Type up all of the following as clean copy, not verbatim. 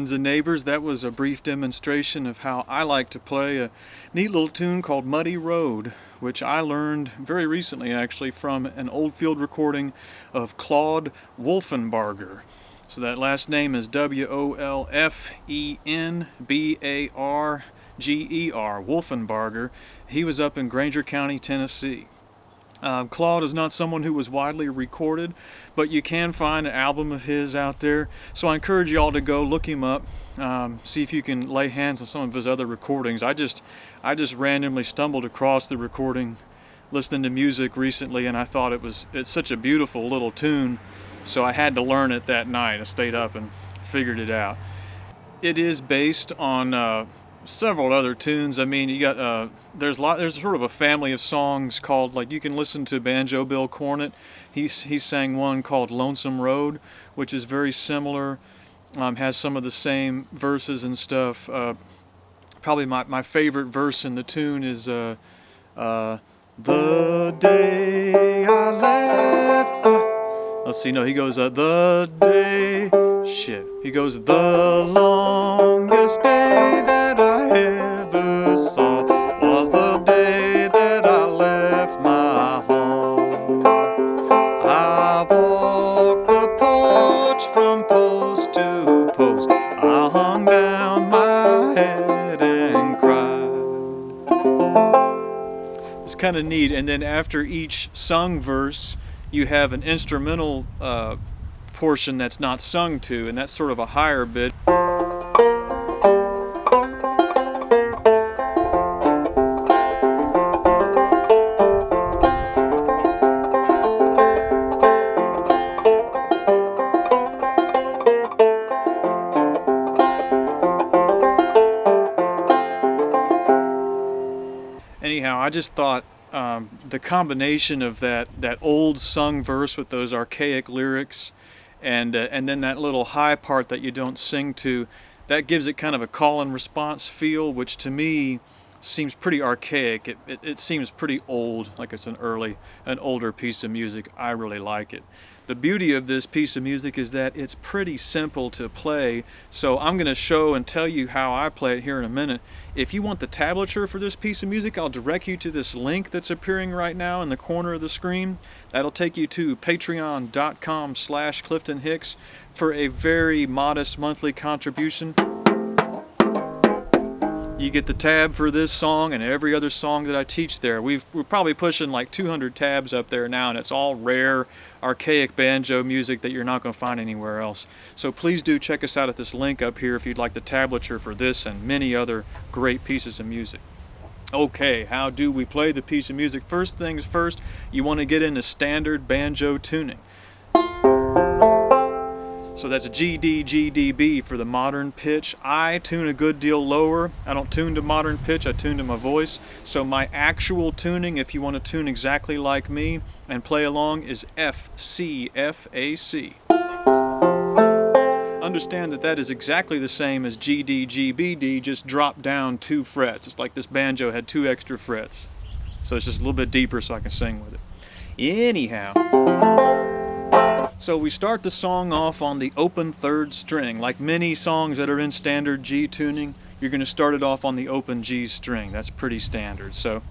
friends and neighbors. That was a brief demonstration of how I like to play a neat little tune called Muddy Road, which I learned very recently actually from an old field recording of Claude Wolfenbarger. So that last name is Wolfenbarger, Wolfenbarger. He was up in Grainger County, Tennessee. Claude is not someone who was widely recorded, but you can find an album of his out there. So I encourage you all to go look him up, see if you can lay hands on some of his other recordings. I just randomly stumbled across the recording listening to music recently, and I thought it's such a beautiful little tune, so I had to learn it that night. I stayed up and figured it out. It is based on several other tunes. I mean, you got there's sort of a family of songs called, like, you can listen to Banjo Bill Cornett. He sang one called Lonesome Road, which is very similar, has some of the same verses and stuff. Probably my favorite verse in the tune is the day I left let's see, no, he goes the day, he goes the longest day that I ever saw was the day that I left my home. I walked the porch from post to post, I hung down my head and cried. It's kind of neat. And then after each sung verse, you have an instrumental portion that's not sung to, and that's sort of a higher bit. Anyhow, I just thought the combination of that old sung verse with those archaic lyrics, and then that little high part that you don't sing to, that gives it kind of a call and response feel, which to me seems pretty archaic. It seems pretty old, like it's an older piece of music. I really like it. The beauty of this piece of music is that it's pretty simple to play, so I'm going to show and tell you how I play it here in a minute. If you want the tablature for this piece of music, I'll direct you to this link that's appearing right now in the corner of the screen. That'll take you to patreon.com/CliftonHicks for a very modest monthly contribution. You get the tab for this song and every other song that I teach there. We're probably pushing like 200 tabs up there now, and it's all rare, archaic banjo music that you're not going to find anywhere else. So please do check us out at this link up here if you'd like the tablature for this and many other great pieces of music. Okay, how do we play the piece of music? First things first, you want to get into standard banjo tuning. So that's gDGBD for the modern pitch. I tune a good deal lower. I don't tune to modern pitch, I tune to my voice. So my actual tuning, if you want to tune exactly like me and play along, is fCFAC. Understand that is exactly the same as gDGBD, just dropped down 2 frets. It's like this banjo had 2 extra frets. So it's just a little bit deeper so I can sing with it. Anyhow. So we start the song off on the open 3rd string. Like many songs that are in standard G tuning, you're going to start it off on the open G string. That's pretty standard. So,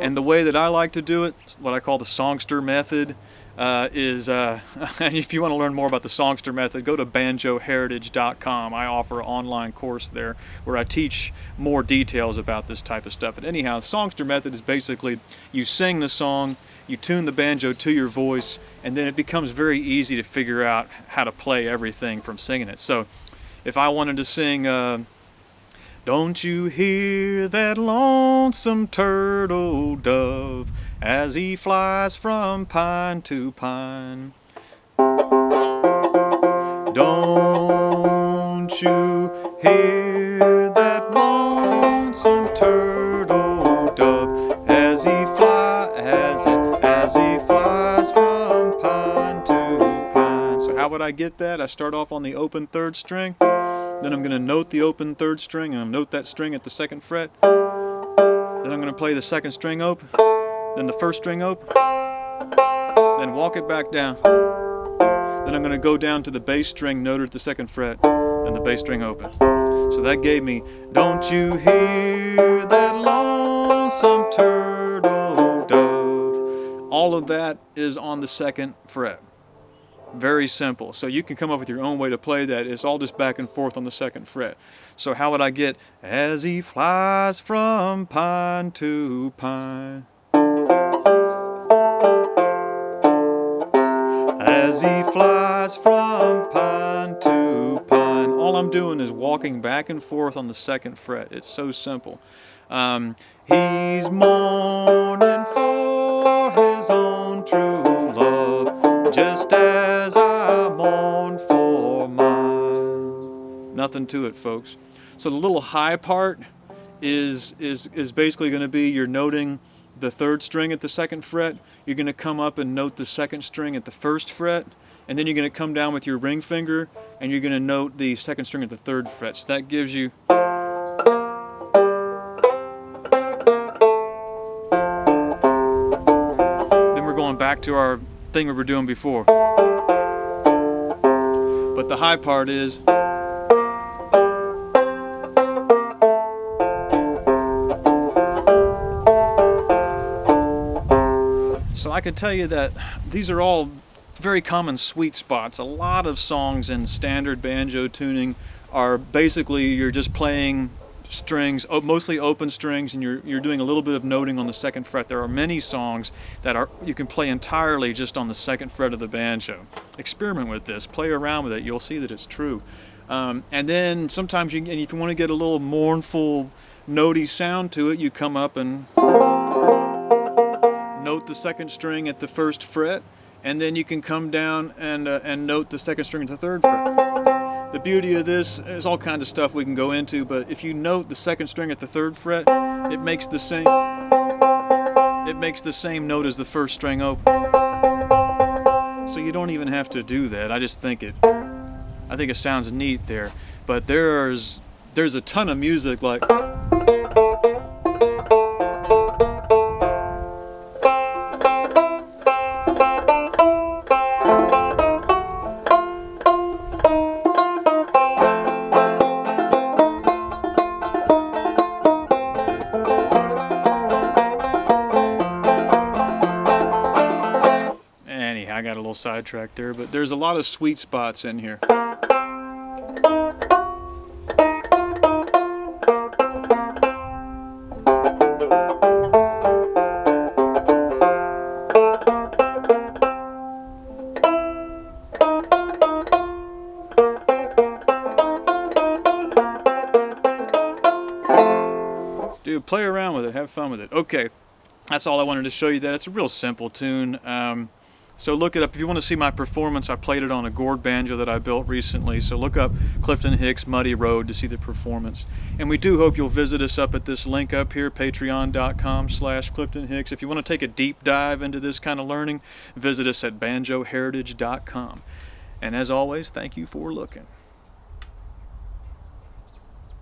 and the way that I like to do it, what I call the songster method, is, if you want to learn more about the songster method, go to banjoheritage.com. I offer an online course there where I teach more details about this type of stuff. But anyhow, the songster method is basically you sing the song, you tune the banjo to your voice, and then it becomes very easy to figure out how to play everything from singing it. So if I wanted to sing, don't you hear that lonesome turtle dove as he flies from pine to pine? Don't you hear that lonesome turtle dove as he flies from pine to pine? So how would I get that? I start off on the open 3rd string. Then I'm going to note the open 3rd string, and I'll note that string at the 2nd fret. Then I'm going to play the 2nd string open, then the 1st string open, then walk it back down. The then I'm going to go down to the bass string noted at the 2nd fret, and the bass string open. So that gave me, don't you hear that lonesome turtle dove? All of that is on the 2nd fret. Very simple. So you can come up with your own way to play that. It's all just back and forth on the 2nd fret. So how would I get, as he flies from pine to pine, as he flies from pine to pine. All I'm doing is walking back and forth on the 2nd fret. It's so simple. He's mourning for his own true love, just as I mourn for mine. Nothing to it, folks. So the little high part is basically going to be you're noting the 3rd string at the 2nd fret. You're going to come up and note the 2nd string at the 1st fret, and then you're going to come down with your ring finger and you're going to note the 2nd string at the 3rd fret. So that gives you. Then we're going back to our thing we were doing before. But the high part is. So I can tell you that these are all very common sweet spots. A lot of songs in standard banjo tuning are basically you're just playing strings, mostly open strings, and you're doing a little bit of noting on the 2nd fret. There are many songs that you can play entirely just on the 2nd fret of the banjo. Experiment with this, play around with it. You'll see that it's true. And then sometimes if you want to get a little mournful, notey sound to it, you come up and note the 2nd string at the 1st fret, and then you can come down and note the 2nd string at the 3rd fret. The beauty of this is all kinds of stuff we can go into, but if you note the 2nd string at the 3rd fret, it makes the same note as the 1st string open. So you don't even have to do that. I think it sounds neat there. But there's a ton of music like. I got a little sidetracked there, but there's a lot of sweet spots in here. Dude, play around with it, have fun with it. Okay, that's all I wanted to show you. That it's a real simple tune. So look it up. If you want to see my performance, I played it on a gourd banjo that I built recently. So look up Clifton Hicks Muddy Road to see the performance. And we do hope you'll visit us up at this link up here, patreon.com/Clifton Hicks. If you want to take a deep dive into this kind of learning, visit us at banjoheritage.com. And as always, thank you for looking.